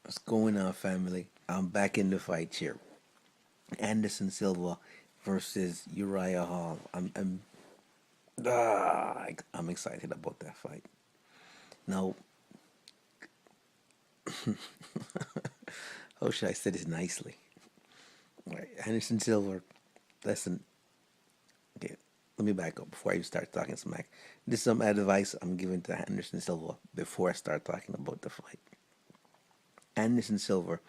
What's going on, family? I'm back in the fight here. Anderson Silva versus Uriah Hall. I'm excited about that fight. Now, how should I say this nicely? Right, Anderson Silva. Listen, okay. Let me back up before I even start talking smack. This is some advice I'm giving to Anderson Silva before I start talking about the fight. Anderson Silva,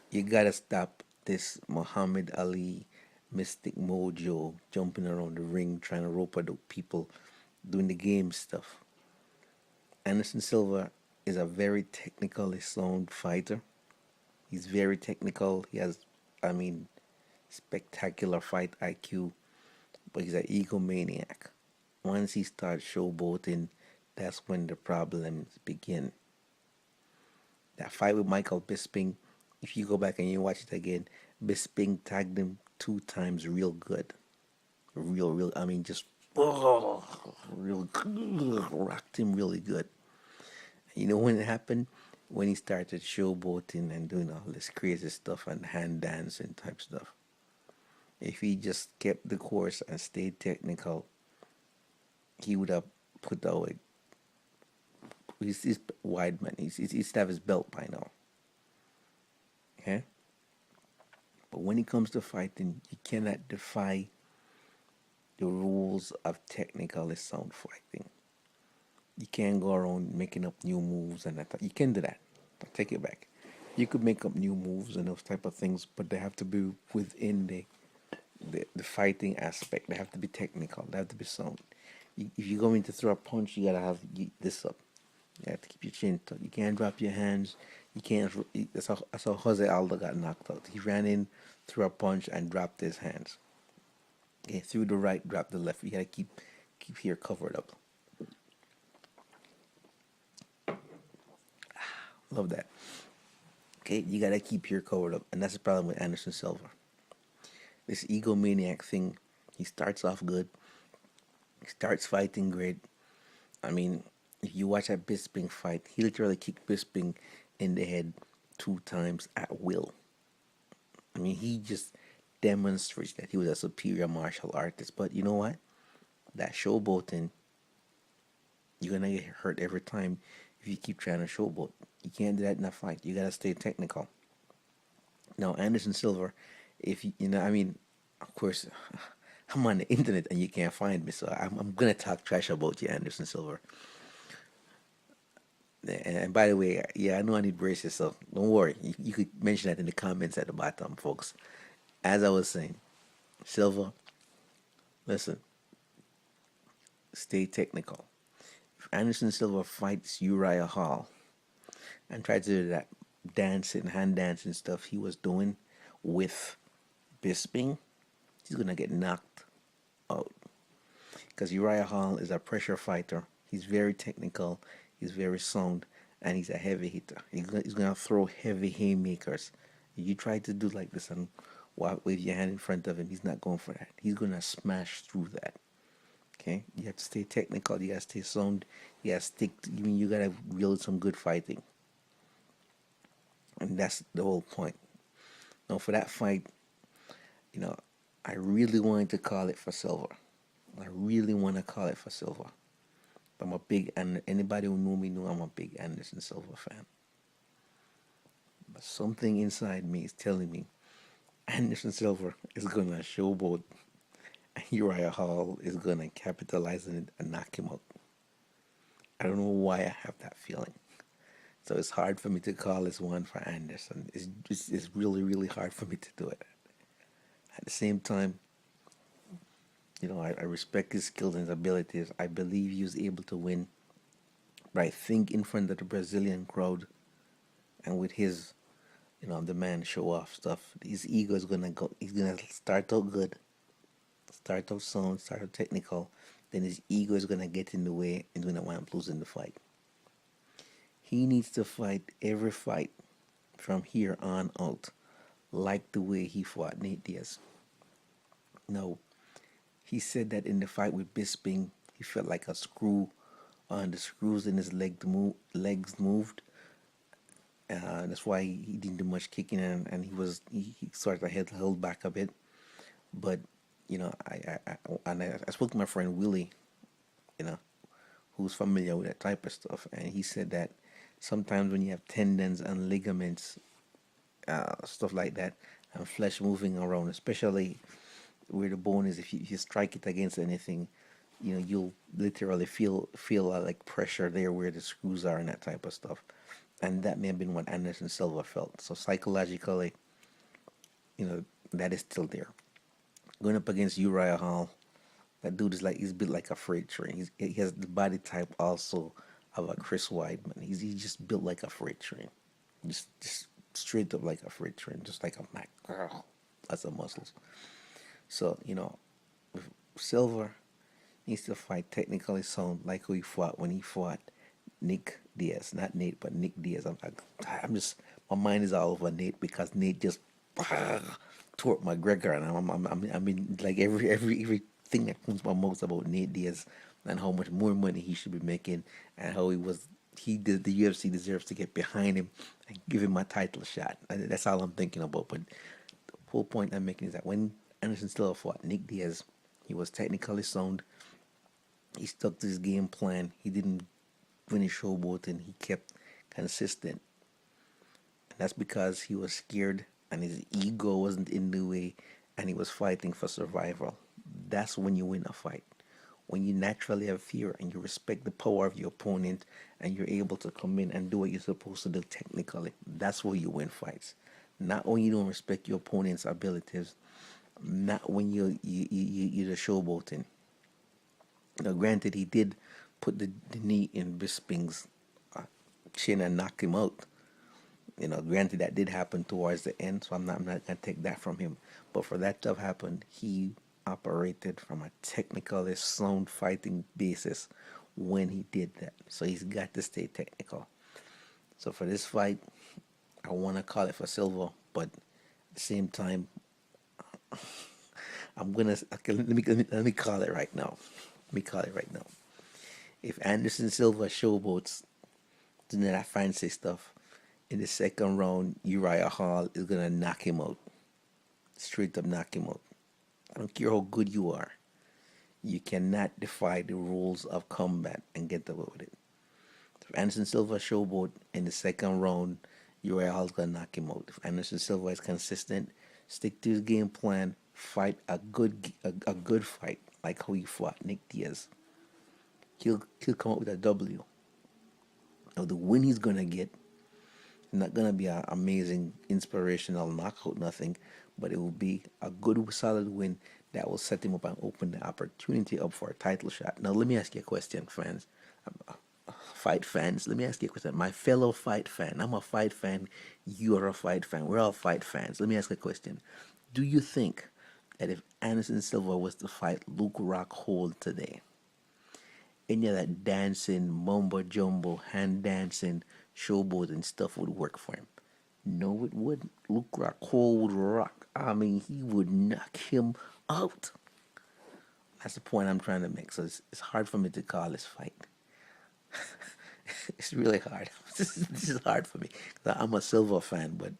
you gotta stop this Muhammad Ali mystic mojo jumping around the ring trying to rope the people doing the game stuff. Anderson Silva is a very technically sound fighter. He's very technical. He has, I mean, spectacular fight IQ, but he's an egomaniac. Once he starts showboating, that's when the problems begin. That fight with Michael Bisping, if you go back and you watch it again, Bisping tagged him 2 times real good. Real, I mean, just real rocked him really good. You know when it happened? When he started showboating and doing all this crazy stuff and hand dancing type stuff. If he just kept the course and stayed technical, he would have put away. He's wide man. He's to have his belt by now. Okay? But when it comes to fighting, you cannot defy the rules of technically sound fighting. You can't go around making up new moves and that. You can do that. I take it back. You could make up new moves and those type of things, but they have to be within the fighting aspect. They have to be technical. They have to be sound. If you're going to throw a punch, you gotta have this up. You have to keep your chin tucked. You can't drop your hands. You can't. That's how Jose Aldo got knocked out. He ran in, threw a punch, and dropped his hands. Okay, threw the right, dropped the left. You gotta keep here covered up. Love that. Okay, you gotta keep here covered up, and that's the problem with Anderson Silva. This egomaniac thing. He starts off good. He starts fighting great. I mean, if you watch that Bisping fight, he literally kicked Bisping in the head 2 times at will. I mean, he just demonstrates that he was a superior martial artist. But you know what? That showboating, you're gonna get hurt every time if you keep trying to showboat. You can't do that in a fight. You gotta stay technical. Now, Anderson Silva, if you know, I mean, of course, I'm on the internet and you can't find me, so I'm gonna talk trash about you, Anderson Silva. And by the way, yeah, I know I need braces, so don't worry. You could mention that in the comments at the bottom, folks. As I was saying, Silva, listen, stay technical. If Anderson Silva fights Uriah Hall and tries to do that dancing, hand dancing stuff he was doing with Bisping, he's gonna get knocked out. Because Uriah Hall is a pressure fighter. He's very technical. He's very sound, and he's a heavy hitter. He's gonna throw heavy haymakers. If you try to do like this and wave your hand in front of him, he's not going for that. He's gonna smash through that. Okay, you have to stay technical. You gotta stay sound. You gotta stick. You gotta wield some good fighting, and that's the whole point. Now, for that fight, you know, I really wanted to call it for Silva. I really want to call it for Silva. I'm a big, and anybody who know me know I'm a big Anderson Silva fan. But something inside me is telling me Anderson Silva is gonna showboat, and Uriah Hall is gonna capitalize on it and knock him out. I don't know why I have that feeling. So it's hard for me to call this one for Anderson. It's really hard for me to do it. At the same time, I respect his skills and his abilities. I believe he was able to win. But I think in front of the Brazilian crowd and with his, the man show off stuff, his ego is gonna go. He's gonna start out good, start out sound, start out technical. Then his ego is gonna get in the way and gonna wind up losing the fight. He needs to fight every fight from here on out, like the way he fought Nate Diaz. No, he said that in the fight with Bisping, he felt like a screw, and the screws in his legs moved. That's why he didn't do much kicking, and he sort of held back a bit. But I spoke to my friend Willie, you know, who's familiar with that type of stuff, and he said that sometimes when you have tendons and ligaments, stuff like that, and flesh moving around, especially where the bone is, if you strike it against anything, you'll literally feel like pressure there where the screws are and that type of stuff. And that may have been what Anderson Silva felt. So psychologically, that is still there. Going up against Uriah Hall, that dude is like he's built like a freight train. He has the body type also of a Chris Weidman. He's just built like a freight train, just straight up like a freight train, just like a Mac. Lots of muscles. So Silver needs to fight technically sound like who he fought when he fought Nick Diaz, not Nate, but Nick Diaz. I'm just my mind is all over Nate because Nate just tore up McGregor, and I mean like everything that comes to my mouth about Nate Diaz and how much more money he should be making and how he did the UFC deserves to get behind him and give him a title shot. That's all I'm thinking about. But the whole point I'm making is that when Anderson Silva fought Nick Diaz, he was technically sound. He stuck to his game plan. He didn't finish showboating. He kept consistent. And that's because he was scared and his ego wasn't in the way and he was fighting for survival. That's when you win a fight. When you naturally have fear and you respect the power of your opponent and you're able to come in and do what you're supposed to do technically, that's where you win fights. Not when you don't respect your opponent's abilities, not when you're the showboating. Now, granted, he did put the knee in Bisping's chin and knock him out. Granted that did happen towards the end, so I'm not gonna take that from him. But for that to have happened, he operated from a technically sound fighting basis when he did that. So he's got to stay technical. So for this fight, I want to call it for Silva, but at the same time, I'm gonna okay, let me call it right now. Let me call it right now. If Anderson Silva showboats doing that fancy stuff in the second round, Uriah Hall is gonna knock him out. Straight up knock him out. I don't care how good you are. You cannot defy the rules of combat and get away with it. If Anderson Silva showboat in the second round, Uriah Hall's gonna knock him out. If Anderson Silva is consistent, stick to his game plan, fight a good fight like how he fought Nick Diaz. He'll come up with a W. Now the win he's gonna get is not gonna be an amazing, inspirational knockout, nothing, but it will be a good, solid win that will set him up and open the opportunity up for a title shot. Now let me ask you a question, fans. Fight fans, let me ask you a question. My fellow fight fan, I'm a fight fan, you're a fight fan, we're all fight fans. Let me ask you a question. Do you think that if Anderson Silva was to fight Luke Rockhold today, any of that dancing, mumbo jumbo, hand dancing, showboating stuff would work for him? No, it wouldn't. Luke Rockhold would rock. I mean, he would knock him out. That's the point I'm trying to make. So it's hard for me to call this fight. It's really hard. This is hard for me. I'm a Silva fan, but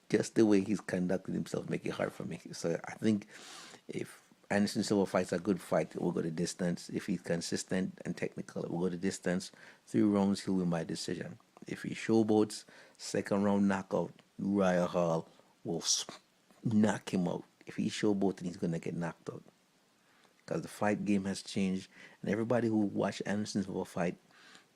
just the way he's conducted himself make it hard for me. So I think if Anderson Silva fights a good fight, it will go to distance. If he's consistent and technical, it will go to distance. 3 rounds, he'll win by decision. If he showboats, second round knockout, Uriah Hall will knock him out. If he showboats, he's going to get knocked out. Because the fight game has changed, and everybody who watched Anderson Silva fight,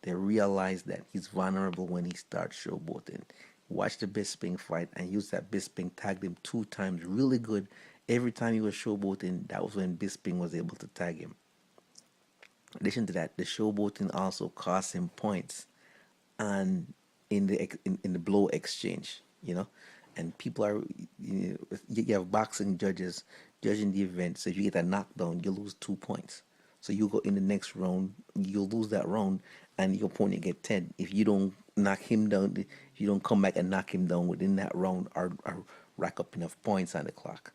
they realize that he's vulnerable when he starts showboating. Watch the Bisping fight and use that Bisping tagged him 2 times really good. Every time he was showboating, that was when Bisping was able to tag him. In addition to that, the showboating also cost him points and in the blow exchange, and people are you have boxing judges judging the event. So if you get a knockdown, you lose 2 points. So you go in the next round, you'll lose that round, and your opponent get 10. If you don't knock him down, if you don't come back and knock him down within that round, or rack up enough points on the clock.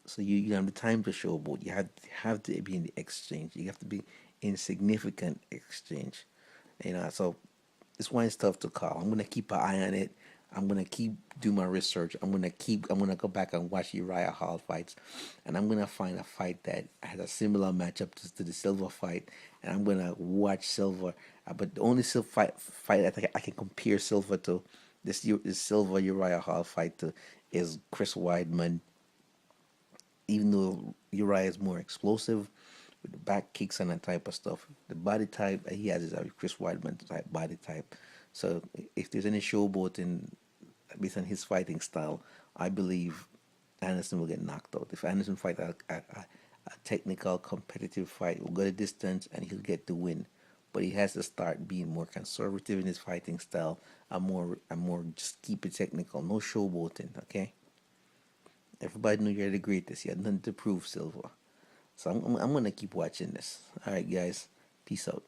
So you have the time to showboat. You have to be in the exchange. You have to be in significant exchange. So this one is tough to call. I'm gonna keep an eye on it. I'm gonna keep do my research. I'm gonna go back and watch Uriah Hall fights, and I'm gonna find a fight that has a similar matchup to the Silva fight, and I'm gonna watch Silva. But the only Silva fight I think I can compare Silva to this Silva Uriah Hall fight to is Chris Weidman, even though Uriah is more explosive with the back kicks and that type of stuff. The body type he has is a Chris Weidman type body type. So if there's any showboating based on his fighting style, I believe Anderson will get knocked out. If Anderson fight a technical competitive fight, will go the distance and he'll get the win. But he has to start being more conservative in his fighting style and more just keep it technical. No showboating, okay? Everybody know you're the greatest. You have nothing to prove, Silva. So I'm gonna keep watching this. All right, guys. Peace out.